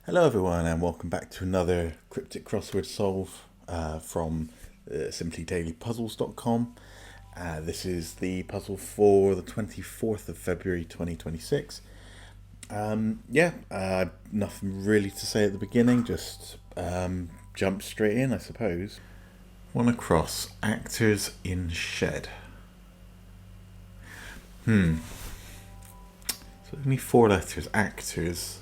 Hello everyone and welcome back to another Cryptic crossword solve from simplyDailyPuzzles.com. This is the puzzle for the 24th of February 2026. Nothing really to say at the beginning, just jump straight in I suppose. One across, actors in shed. So only 4 letters, actors.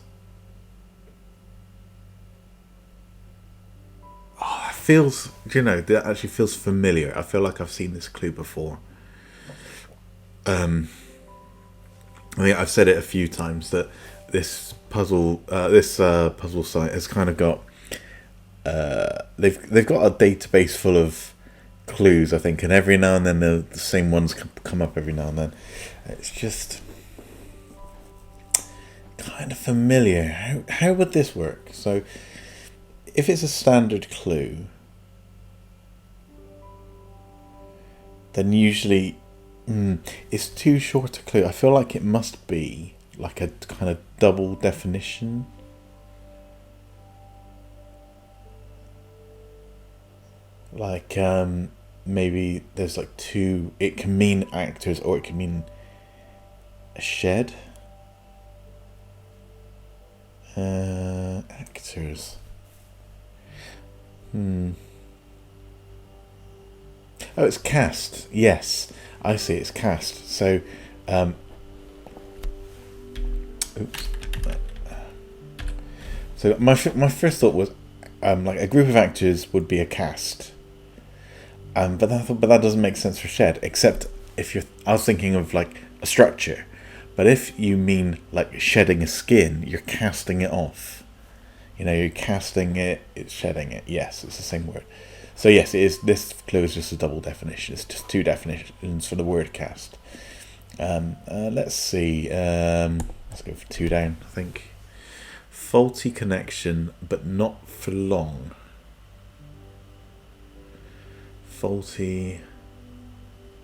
Feels, that actually feels familiar. I feel like I've seen this clue before. I've said it a few times that this puzzle site has kind of got they've got a database full of clues, I think, and every now and then the same ones come up every now and then. It's just kind of familiar. How would this work? So if it's a standard clue, then usually it's too short a clue. I feel like it must be like a kind of double definition. Like maybe there's like two, it can mean actors or it can mean a shed. Actors. Oh, it's cast. Yes, I see. It's cast. So, oops. So my first thought was, like a group of actors would be a cast. But that doesn't make sense for shed. Except I was thinking of like a structure, but if you mean like shedding a skin, you're casting it off. You're casting it. It's shedding it. Yes, it's the same word. So yes, it is. This clue is just a double definition. It's just two definitions for the word cast. Let's see. Let's go for 2 down, I think. Faulty connection, but not for long. Faulty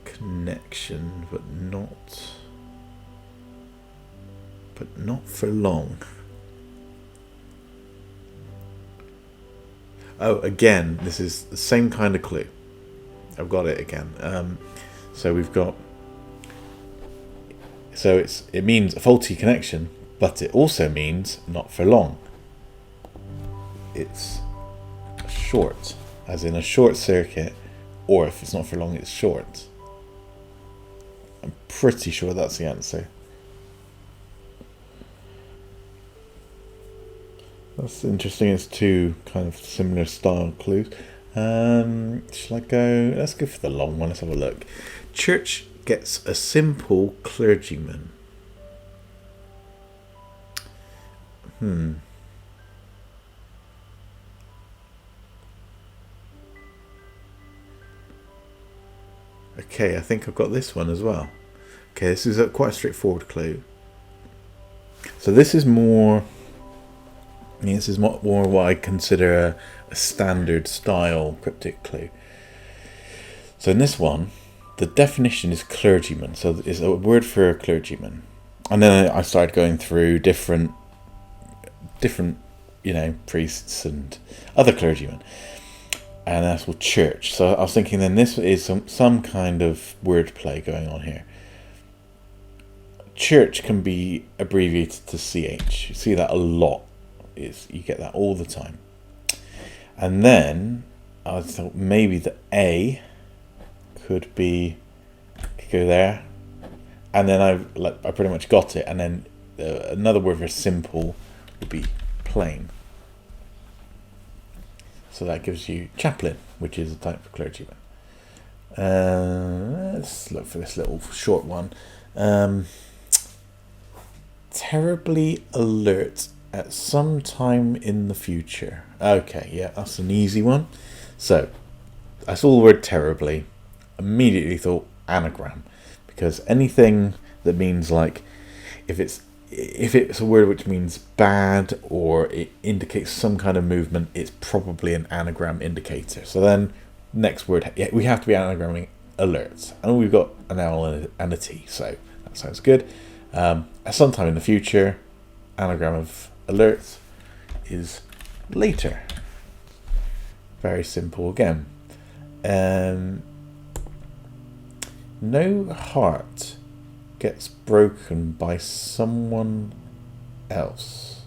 connection, but not for long. Oh, again, this is the same kind of clue. I've got it again. So we've got. So it means a faulty connection, but it also means not for long. It's short, as in a short circuit, or if it's not for long, it's short. I'm pretty sure that's the answer. That's interesting. It's 2 kind of similar style clues. Shall I go? Let's go for the long one. Let's have a look. Church gets a simple clergyman. Okay, I think I've got this one as well. Okay, this is quite a straightforward clue. So this is more. This is more what I consider a standard style cryptic clue. So in this one, the definition is clergyman. So it's a word for a clergyman. And then I started going through different priests and other clergymen. And that's called church. So I was thinking then this is some kind of wordplay going on here. Church can be abbreviated to CH. You see that a lot. You get that all the time. And then I thought maybe the A could go there, and then I pretty much got it. And then another word for simple would be plain. So that gives you chaplain, which is a type of clergyman. Let's look for this little short one. Terribly alert at some time in the future. Okay, yeah, that's an easy one. So I saw the word terribly, immediately thought anagram, because anything that means like if it's a word which means bad or it indicates some kind of movement, it's probably an anagram indicator. So then next word, yeah, we have to be anagramming alert, and we've got an L and a T, so that sounds good. At some time in the future, anagram of alert is later. Very simple again. No heart gets broken by someone else.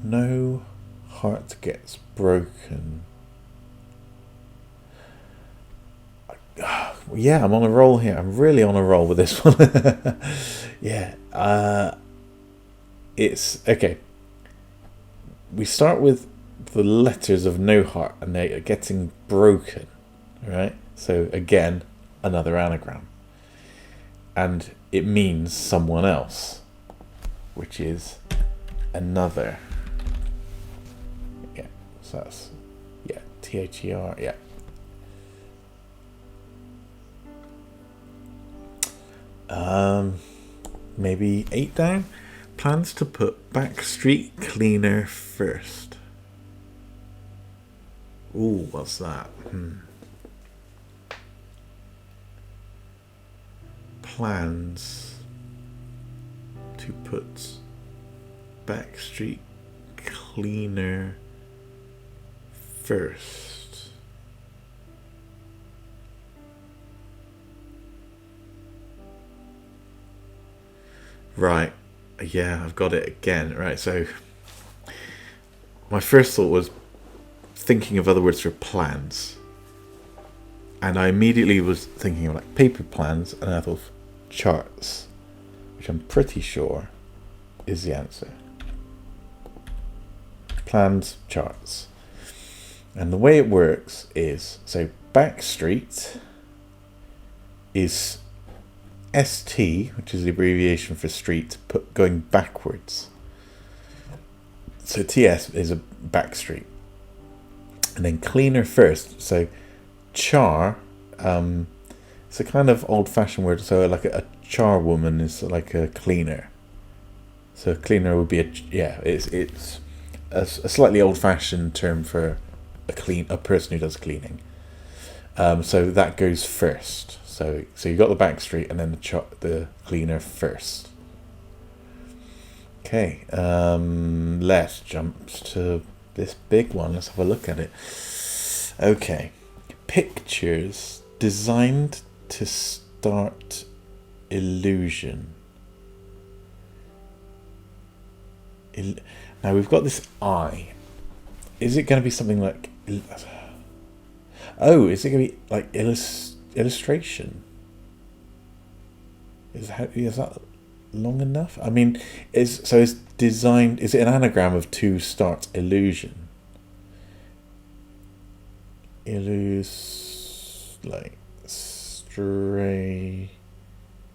No heart gets broken. Yeah, I'm on a roll here. I'm really on a roll with this one. Yeah. It's okay. We start with the letters of no heart and they are getting broken, right? So again, another anagram. And it means someone else, which is another. Yeah, so that's, yeah, THER, yeah. Maybe 8 down. Plans to put backstreet cleaner first. Ooh, what's that? Plans to put backstreet cleaner first. Right. Yeah, I've got it again. Right, so my first thought was thinking of other words for plans. And I immediately was thinking of like paper plans, and I thought of charts, which I'm pretty sure is the answer. Plans, charts. And the way it works is, so backstreet is ST, which is the abbreviation for street, going backwards. So TS is a backstreet. And then cleaner first. So char, it's a kind of old-fashioned word. So like a charwoman is like a cleaner. So a cleaner would be it's a slightly old-fashioned term for a person who does cleaning. So that goes first. So you got the backstreet and then the cleaner first. Okay, let's jump to this big one. Let's have a look at it. Okay, pictures designed to start illusion. Now we've got this I. Is it going to be something like? Oh, is it going to be like illustration? Is that long enough? I mean, is designed? Is it an anagram of to start illusion?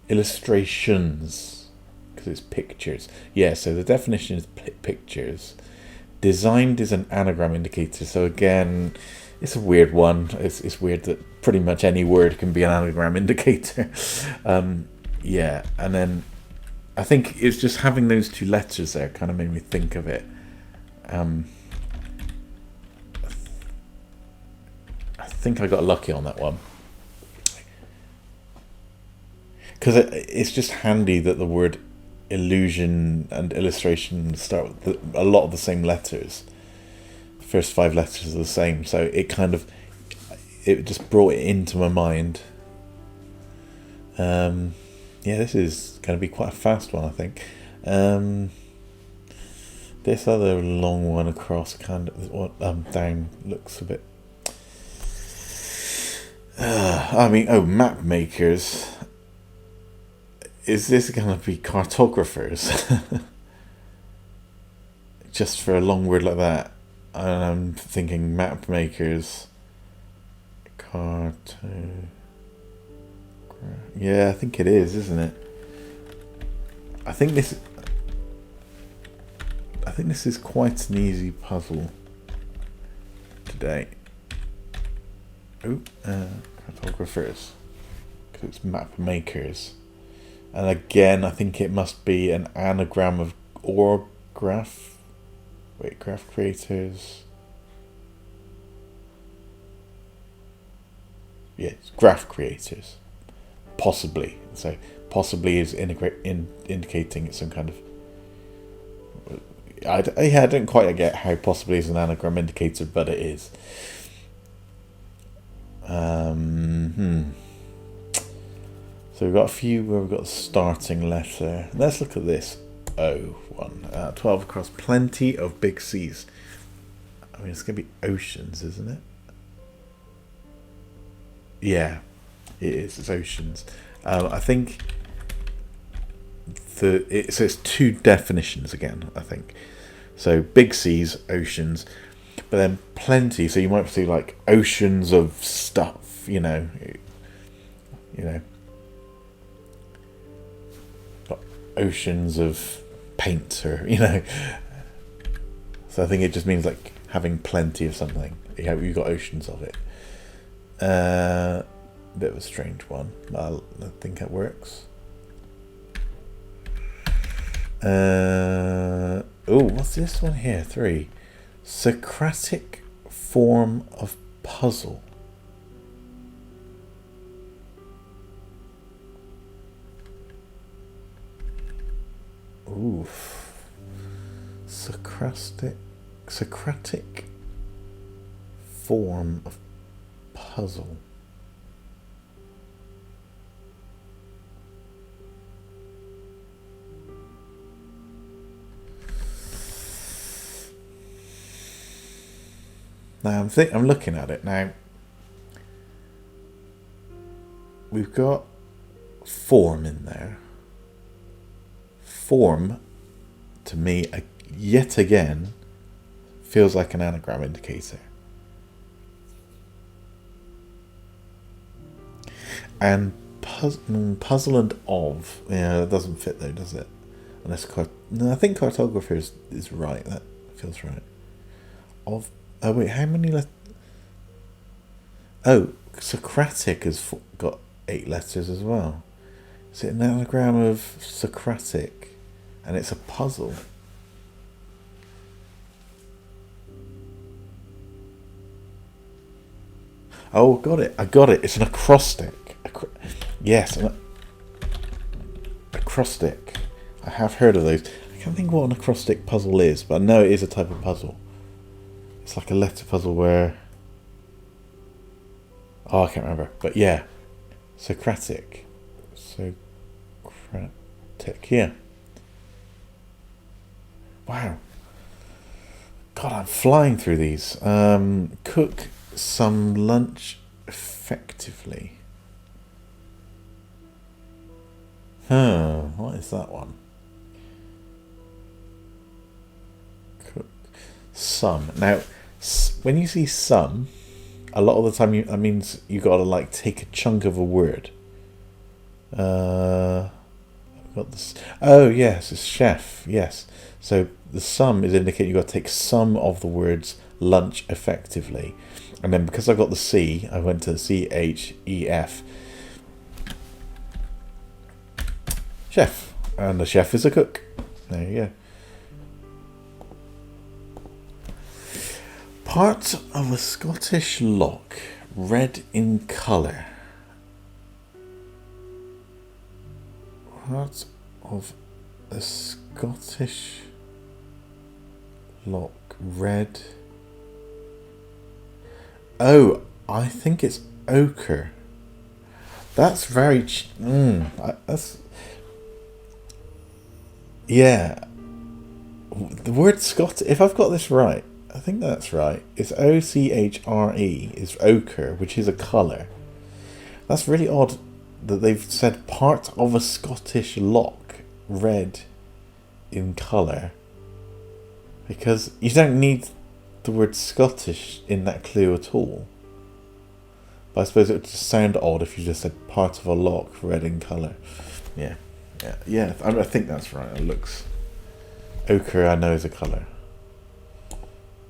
Illustrations, because it's pictures. Yeah, so the definition is pictures. Designed is an anagram indicator. So again, it's a weird one. It's weird that pretty much any word can be an anagram indicator. Yeah, and then I think it's just having those two letters there kind of made me think of it. I think I got lucky on that one. Because it's just handy that the word illusion and illustration start with a lot of the same letters. The first 5 letters are the same, so it just brought it into my mind. Yeah, this is going to be quite a fast one, I think. This other long one across kind of down looks a bit. Map makers. Is this going to be cartographers? Just for a long word like that. And I'm thinking map makers. Yeah, I think it is, isn't it? I think this is quite an easy puzzle today. Cartographers. Because it's map makers. And again, I think it must be an anagram of graph creators. Yes, graph creators. Possibly. So possibly is indicating it's some kind of I don't quite get how possibly it's an anagram indicator, but it is. So we've got a few where we've got the starting letter. Let's look at this O one. 12 across, plenty of big C's. I mean, it's going to be oceans, isn't it? Yeah, it is. It's oceans. I think so it's two definitions again, I think. So big C's, oceans, but then plenty. So you might see like oceans of stuff, you know. Oceans of paint, or So I think it just means like having plenty of something. You've got oceans of it. Bit of a strange one. I think it works. What's this one here? 3. Socratic form of puzzle. Oof. Socratic form of puzzle. Now I'm looking at it now. We've got form in there. Form, to me, yet again, feels like an anagram indicator. And puzzle and of, that doesn't fit though, does it? Unless I think cartographer is right. That feels right. Of. Oh wait, how many letters? Oh, Socratic has got 8 letters as well. Is it an anagram of Socratic? And it's a puzzle. Oh, I got it. It's an acrostic. Yes, an acrostic. I have heard of those. I can't think what an acrostic puzzle is, but I know it is a type of puzzle. It's like a letter puzzle where... Oh, I can't remember. But yeah. Socratic. Yeah. Wow. God, I'm flying through these. Cook some lunch effectively. What is that one? Cook some. Now, when you see some, a lot of the time that means you got to like take a chunk of a word. I've got this. Oh yes, it's chef. Yes. So the sum is indicating you've got to take some of the words lunch effectively. And then because I've got the C, I went to CHEF. Chef. And the chef is a cook. There you go. Part of a Scottish lock, red in colour. Part of a Scottish lock, red. Oh, I think it's ochre. That's very. That's. Yeah. The word Scot. If I've got this right, I think that's right. It's OCHRE. Is ochre, which is a colour. That's really odd that they've said part of a Scottish lock, red in colour. Because you don't need the word Scottish in that clue at all. But I suppose it would just sound odd if you just said part of a lock, red in colour. Yeah. I think that's right. It looks... Ochre, I know, is a colour.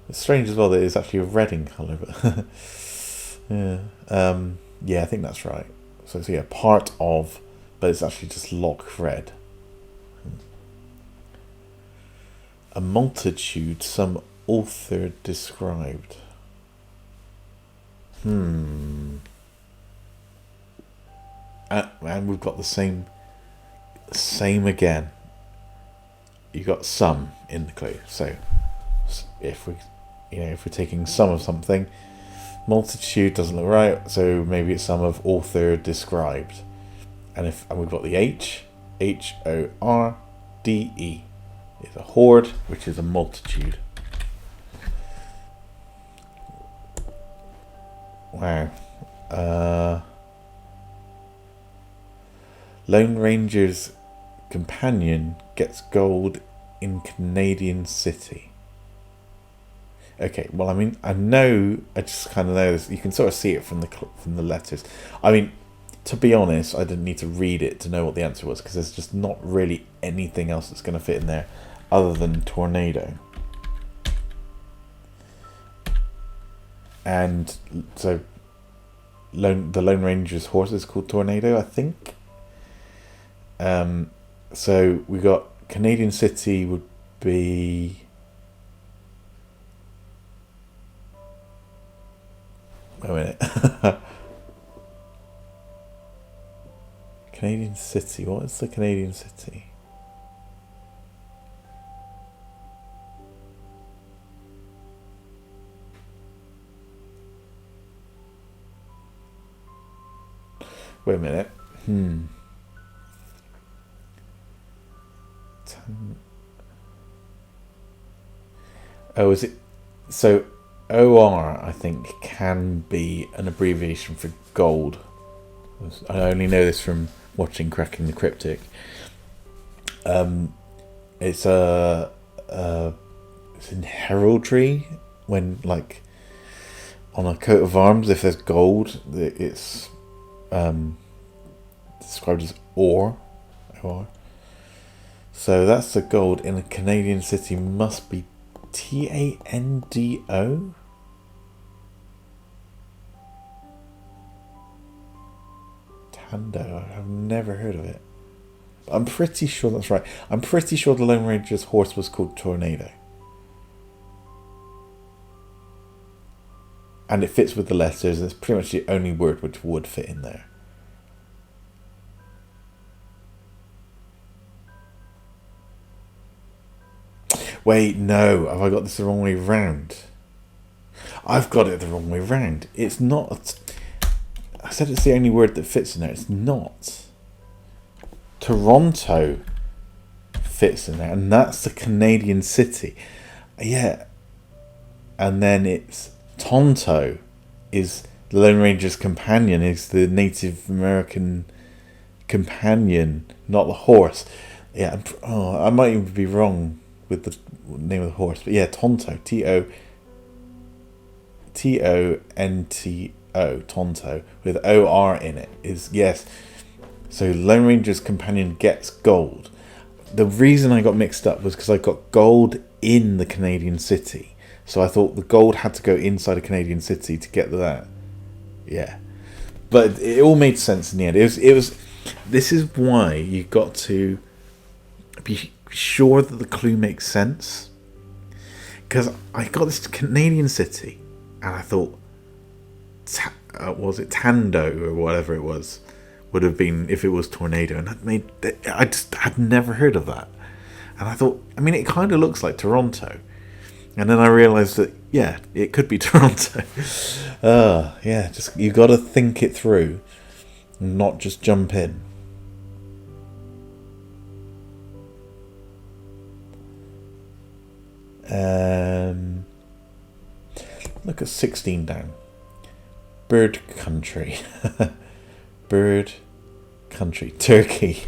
It's strange as well that it's actually a red in colour, but... yeah, I think that's right. So it's part of, but it's actually just lock red. A multitude, some author described. And we've got the same again. you got some in the clue. So if we're taking some of something, multitude doesn't look right. So maybe it's some of author described, and we've got the HORDE is a horde, which is a multitude. Wow. Lone Ranger's companion gets gold in Canadian City. Okay, well, I mean, I just kind of know this. You can sort of see it from the letters. I mean, to be honest, I didn't need to read it to know what the answer was, because there's just not really anything else that's going to fit in there other than tornado. And so the Lone Ranger's horse is called Tornado, I think. So we got Canadian City would be... Wait a minute. Canadian City. What is the Canadian City? Wait a minute. Oh, is it? So OR, I think, can be an abbreviation for gold. I only know this from watching Cracking the Cryptic. It's it's in heraldry, when, like, on a coat of arms, if there's gold, it's described as or. So that's the gold in a Canadian City. Must be TANDO. Tando. I've never heard of it. But I'm pretty sure that's right. I'm pretty sure the Lone Ranger's horse was called Tornado. And it fits with the letters. It's pretty much the only word which would fit in there. Wait, no. Have I got this the wrong way round? I've got it the wrong way round. It's not... I said it's the only word that fits in there. It's not. Toronto fits in there. And that's the Canadian City. Yeah. And then it's... Tonto is the Lone Ranger's companion. Is the Native American companion, not the horse. Yeah. I might even be wrong with the name of the horse, but yeah, Tonto, TONTO, Tonto, with OR in it, is, yes. So Lone Ranger's companion gets gold. The reason I got mixed up was because I got gold in the Canadian City, so I thought the gold had to go inside a Canadian City to get that. Yeah, but it all made sense in the end. It was. This is why you got to be sure that the clue makes sense, because I got this Canadian City and I thought, was it Tando or whatever it was, would have been if it was Tornado, and I just had never heard of that, and I thought, I mean, it kind of looks like Toronto, and then I realised that, yeah, it could be Toronto. Yeah, just, you got to think it through and not just jump in. Look at 16 down. Bird country. Bird country. Turkey.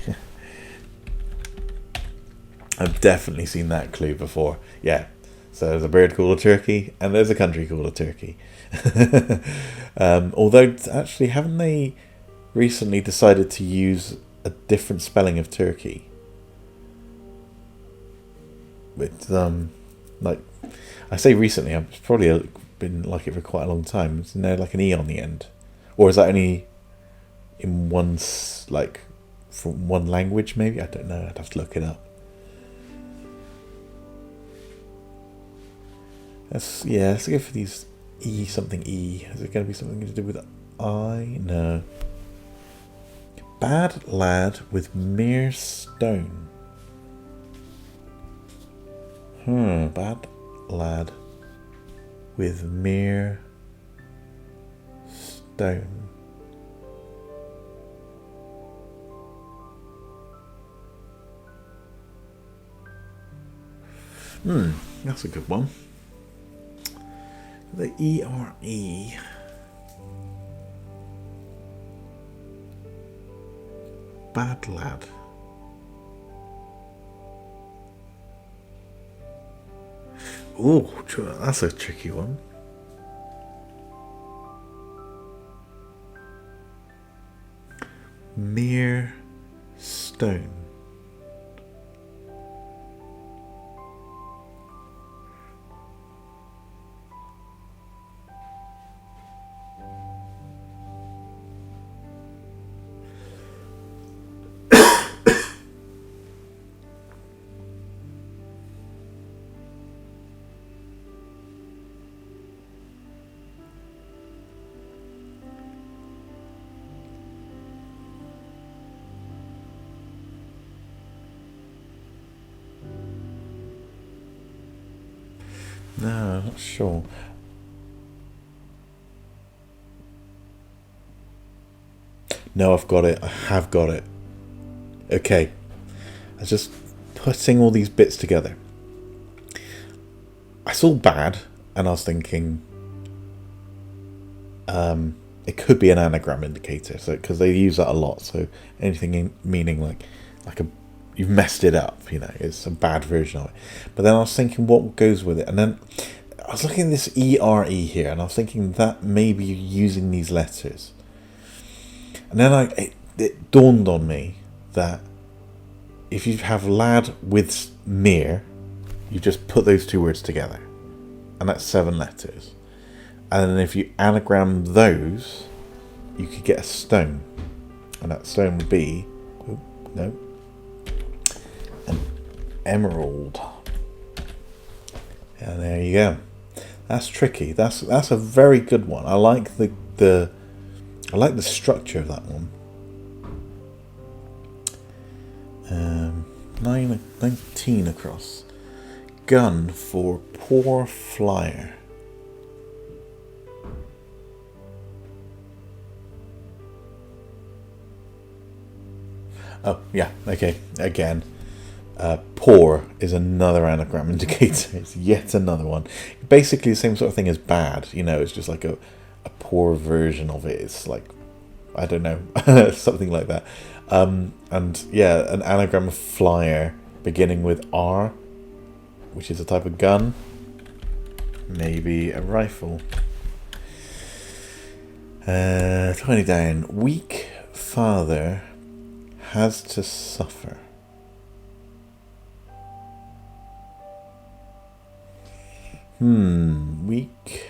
I've definitely seen that clue before. Yeah. So there's a bird called a turkey, and there's a country called a turkey. Although, actually, haven't they recently decided to use a different spelling of turkey? With, like, I say recently, it's probably been like it for quite a long time. Isn't there like an E on the end? Or is that only in one, like, from one language maybe? I don't know, I'd have to look it up. Let's go for these E something E. Is it going to be something to do with I? No. Bad lad with mere stone. Bad lad with mere stone. That's a good one. The ERE. Bad lad. Oh, that's a tricky one. Mere stone. No, I'm not sure. No, I've got it. I have got it. Okay. I was just putting all these bits together. I saw bad, and I was thinking, it could be an anagram indicator. So because they use that a lot. So anything meaning like a you've messed it up. It's a bad version of it. But then I was thinking what goes with it, and then I was looking at this ERE here, and I was thinking that maybe you're using these letters. And then it dawned on me that if you have lad with mere, you just put those two words together. And that's 7 letters. And then if you anagram those, you could get a stone. And that stone would be... an emerald. And there you go. That's tricky. That's a very good one. I like the structure of that one. 19 across. Gun for poor flyer. Oh, yeah, okay. Again, poor is another anagram indicator. It's yet another one. Basically the same sort of thing as bad. It's just like a poor version of it. It's like, I don't know, something like that. And yeah, an anagram of flyer beginning with R, which is a type of gun. Maybe a rifle. 20 down. Weak father has to suffer. Weak.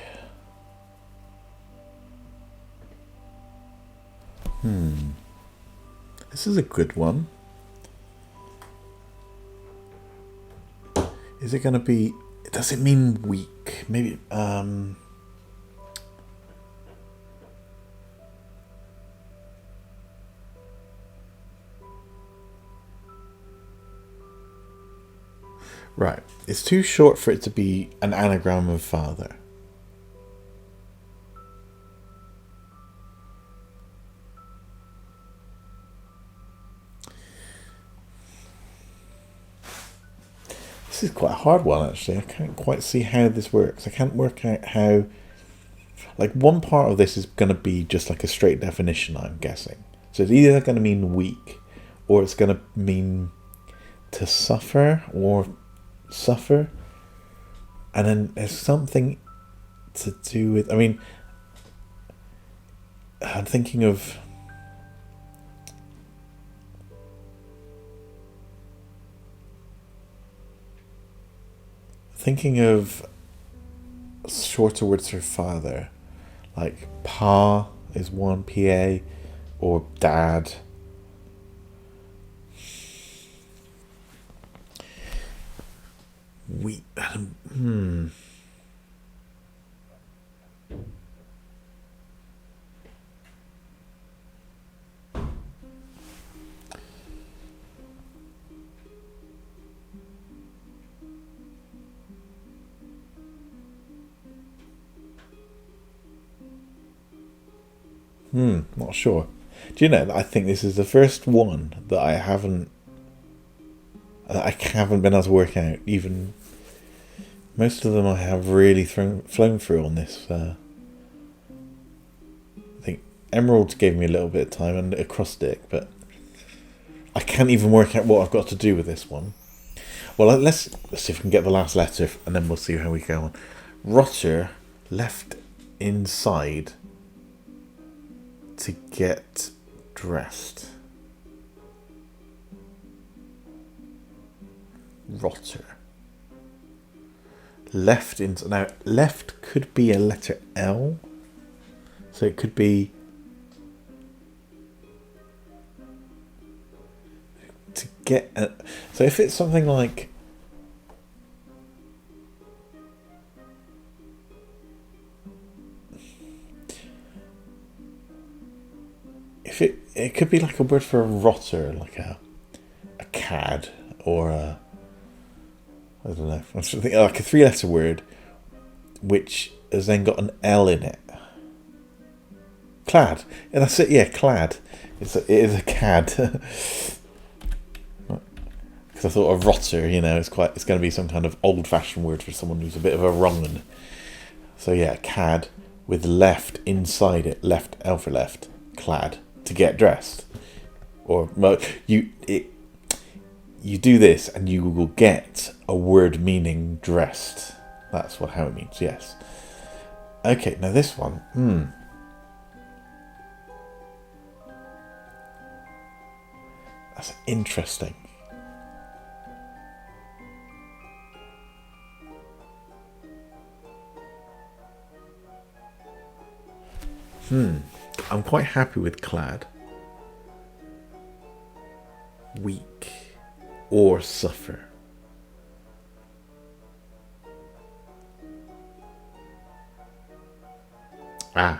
This is a good one. Is it going to be... Does it mean weak? Maybe... Right. It's too short for it to be an anagram of father. This is quite a hard one, actually. I can't quite see how this works. I can't work out how... Like, one part of this is going to be just like a straight definition, I'm guessing. So it's either going to mean weak, or it's going to mean to suffer, or suffer. And then there's something to do with... I mean, I'm thinking of... shorter words for father, like pa is one, pa, or dad. Not sure. Do you know that I think this is the first one that I haven't been able to work out. Even most of them I have really flown through on this. I think Emeralds gave me a little bit of time and a Cryptic, but I can't even work out what I've got to do with this one. Well, let's see if we can get the last letter, and then we'll see how we go on. Rotter left inside to get dressed. Rotter. Left in. Now, left could be a letter L. So it could be to get. So if it's something like. If it could be like a word for a rotter, like a cad, or a. I don't know. I'm thinking like a 3-letter word, which has then got an L in it. Clad. Yeah, that's it. Yeah, clad. It is a cad. Because I thought a rotter, it's going to be some kind of old-fashioned word for someone who's a bit of a wrong'un. So yeah, cad with left inside it, left L for left, clad to get dressed, or you do this and you will get a word meaning dressed. That's how it means. Yes. Okay. Now this one. That's interesting. I'm quite happy with clad. Weak or suffer. How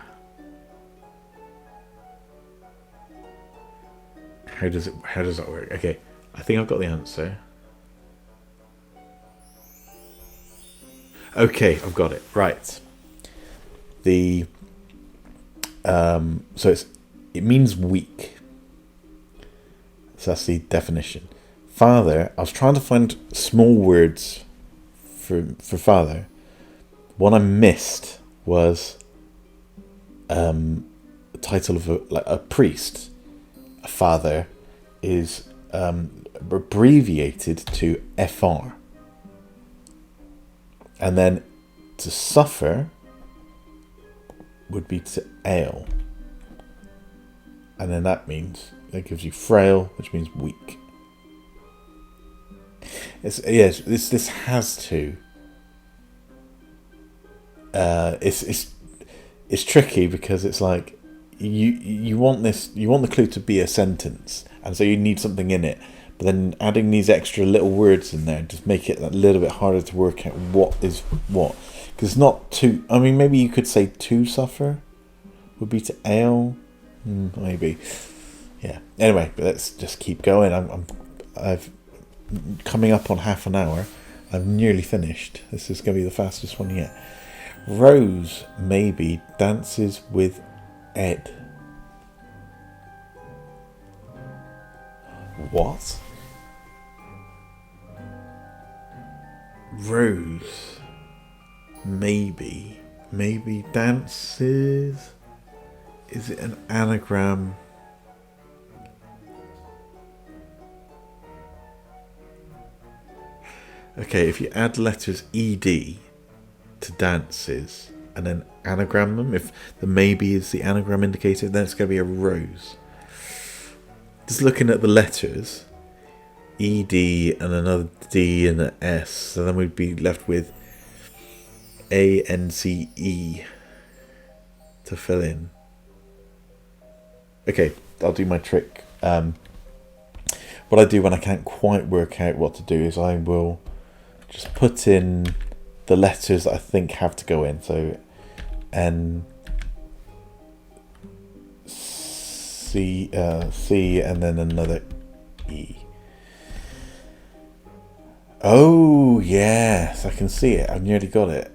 does that work? Okay, I think I've got the answer. Okay, I've got it. Right. So it means weak. So that's the definition. Father, I was trying to find small words for father. One I missed was the title of a priest. A father is abbreviated to FR. And then to suffer would be to ale. And then that gives you frail, which means weak. This has to. It's tricky because it's like you want the clue to be a sentence, and so you need something in it. But then adding these extra little words in there just make it a little bit harder to work out what is what. Because it's not to. I mean, maybe you could say to suffer would be to ale. Maybe. Yeah. Anyway, but let's just keep going. I've coming up on half an hour. I've nearly finished. This is going to be the fastest one yet. Rose maybe dances with Ed. What? Rose maybe dances. Is it an anagram? Okay, if you add letters ED to dances and then anagram them, if the maybe is the anagram indicator, then it's going to be a rose. Just looking at the letters, ED and another D and an S, so then we'd be left with ANCE to fill in. Okay, I'll do my trick. What I do when I can't quite work out what to do is I will just put in the letters that I think have to go in. So N, C, and then another E. Oh, yes, I can see it. I've nearly got it.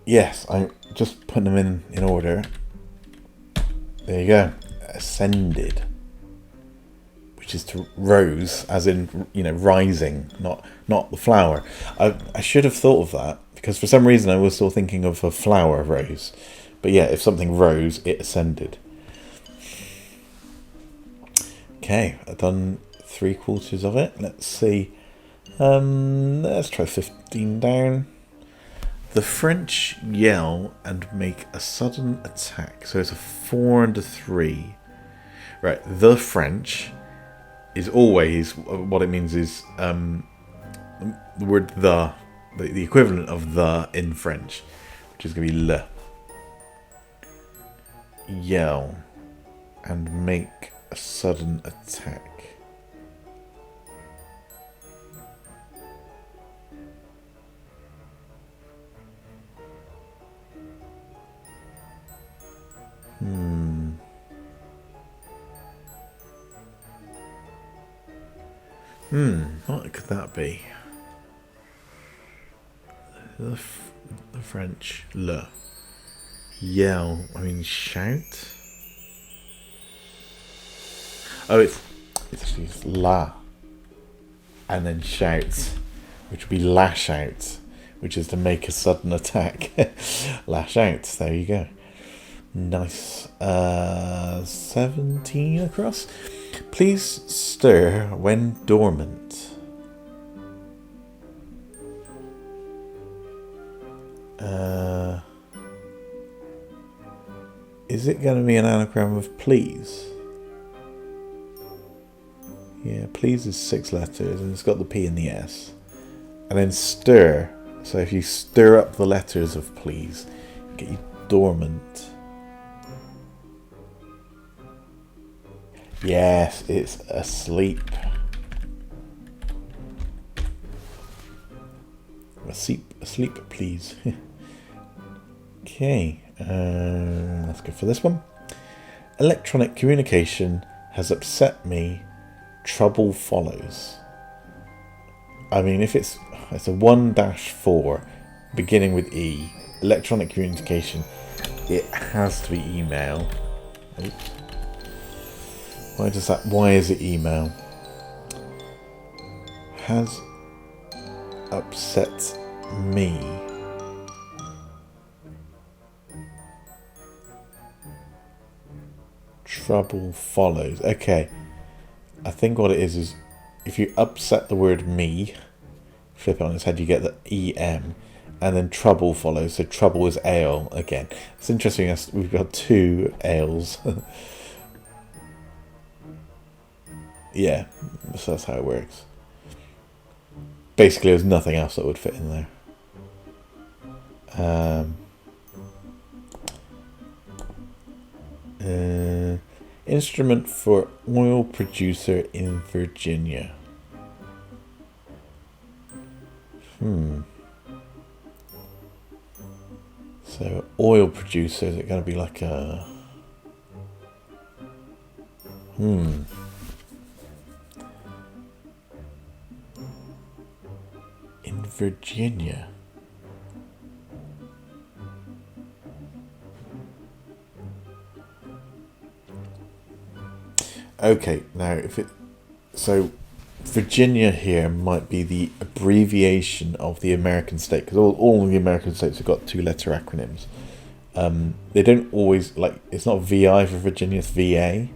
Yes, I'm just putting them in order. There you go. Ascended. Which is to rose, as in, rising, not the flower. I should have thought of that, because for some reason I was still thinking of a flower rose. But yeah, if something rose, it ascended. Okay, I've done 3/4 of it. Let's see. Let's try 15 down. The French yell and make a sudden attack. So it's a 4 and a 3. Right, the French is always, what it means is the word the equivalent of the in French, which is going to be le. Yell and make a sudden attack. What could that be? The French le. Yell. I mean, shout. Oh, it's actually la, and then shout, which would be lash out, which is to make a sudden attack. Lash out. There you go. Nice. 17 across. Please stir when dormant. Is it going to be an anagram of please? Yeah, please is 6 letters and it's got the P and the S. And then stir. So if you stir up the letters of please, get you dormant. Yes, it's asleep. Asleep, please. Okay, let's go for this one. Electronic communication has upset me. Trouble follows. I mean, if it's a 1-4 beginning with E, electronic communication, it has to be email. Oops. Why is it email? Has upset me. Trouble follows. Okay. I think what it is if you upset the word me, flip it on its head, you get the EM, and then trouble follows. So trouble is ale again. It's interesting. We've got 2 ales. Yeah, so that's how it works. Basically, there's nothing else that would fit in there. Instrument for oil producer in Virginia. So oil producer, is it going to be like a... In Virginia. Okay, now so Virginia here might be the abbreviation of the American state, because all of the American states have got 2-letter acronyms. They don't always, it's not VI for Virginia, it's VA.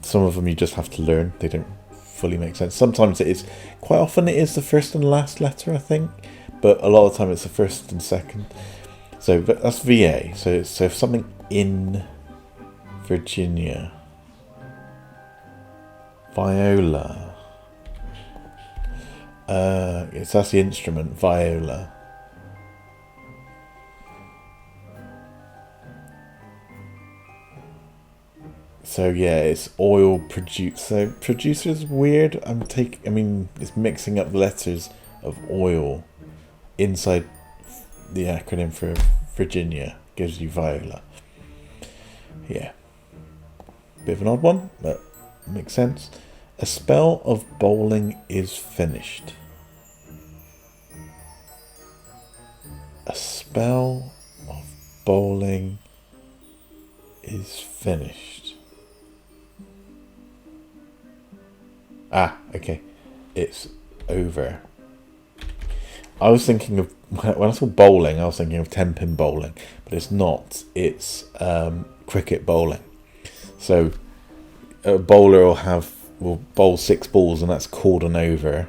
Some of them you just have to learn. They don't fully make sense. Sometimes it is. Quite often it is the first and last letter, I think, but a lot of the time it's the first and second. So, but that's VA. So if something in Virginia. Viola. That's the instrument, viola. So yeah, it's oil produce. So producer is weird. It's mixing up the letters of oil inside the acronym for Virginia. Gives you viola. Yeah. Bit of an odd one, but makes sense. A spell of bowling is finished. A spell of bowling is finished. Ah, okay. It's over. I was thinking of, when I saw bowling, I was thinking of 10-pin bowling, but it's not. It's cricket bowling. So a bowler will bowl 6 balls, and that's called an over.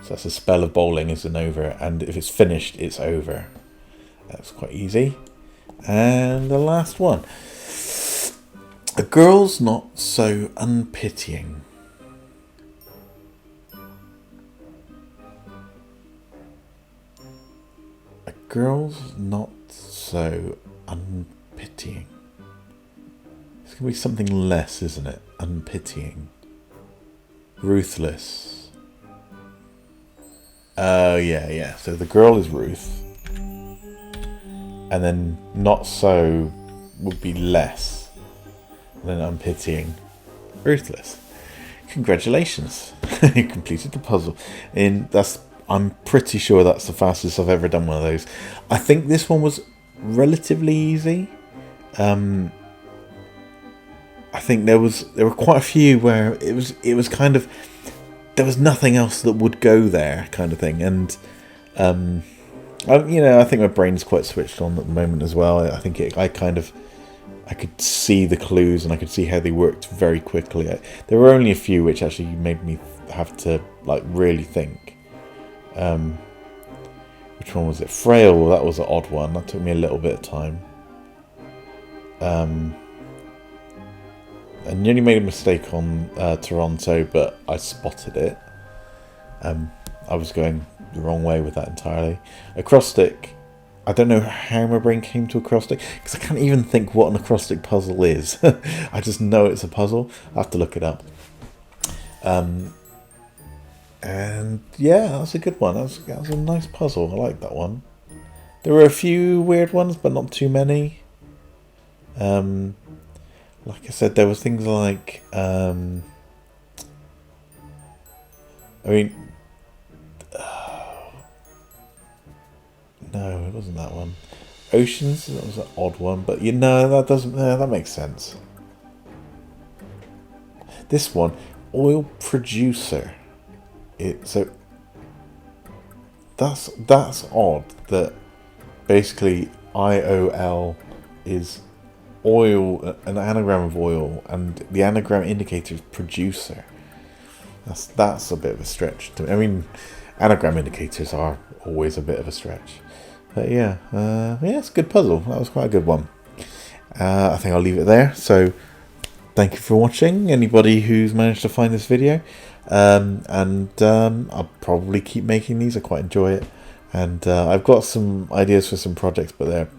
So that's a spell of bowling is an over, and if it's finished, it's over. That's quite easy. And the last one. A girl's not so unpitying. A girl's not so unpitying. It's going to be something less, isn't it? Unpitying. Ruthless. Oh, yeah. So the girl is Ruth. And then not so would be less than unpitying. Ruthless. Congratulations. You completed the puzzle. I'm pretty sure that's the fastest I've ever done one of those. I think this one was relatively easy. I think there were quite a few where it was kind of, there was nothing else that would go there, kind of thing. And I think my brain's quite switched on at the moment as well. I think I could see the clues, and I could see how they worked very quickly. There were only a few which actually made me have to really think. Which one was it? Frail. Well, that was an odd one. That took me a little bit of time. And you only made a mistake on Toronto, but I spotted it. I was going the wrong way with that entirely. Acrostic. I don't know how my brain came to acrostic, because I can't even think what an acrostic puzzle is. I just know it's a puzzle. I have to look it up. And yeah, that's a good one. That was a nice puzzle. I like that one. There were a few weird ones, but not too many. Like I said, there was things like no, it wasn't that one. Oceans, that was an odd one, but that makes sense. This one, oil producer. That's odd that basically IOL is oil, an anagram of oil, and the anagram indicator is producer. That's a bit of a stretch to me. I mean, anagram indicators are always a bit of a stretch. But yeah, it's a good puzzle. That was quite a good one. I think I'll leave it there. So thank you for watching, anybody who's managed to find this video. I'll probably keep making these. I quite enjoy it. And I've got some ideas for some projects, but they're,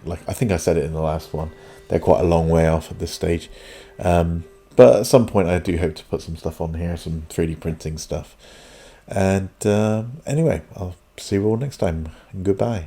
I think I said it in the last one, they're quite a long way off at this stage. But at some point I do hope to put some stuff on here, some 3D printing stuff. And anyway, I'll see you all next time. Goodbye.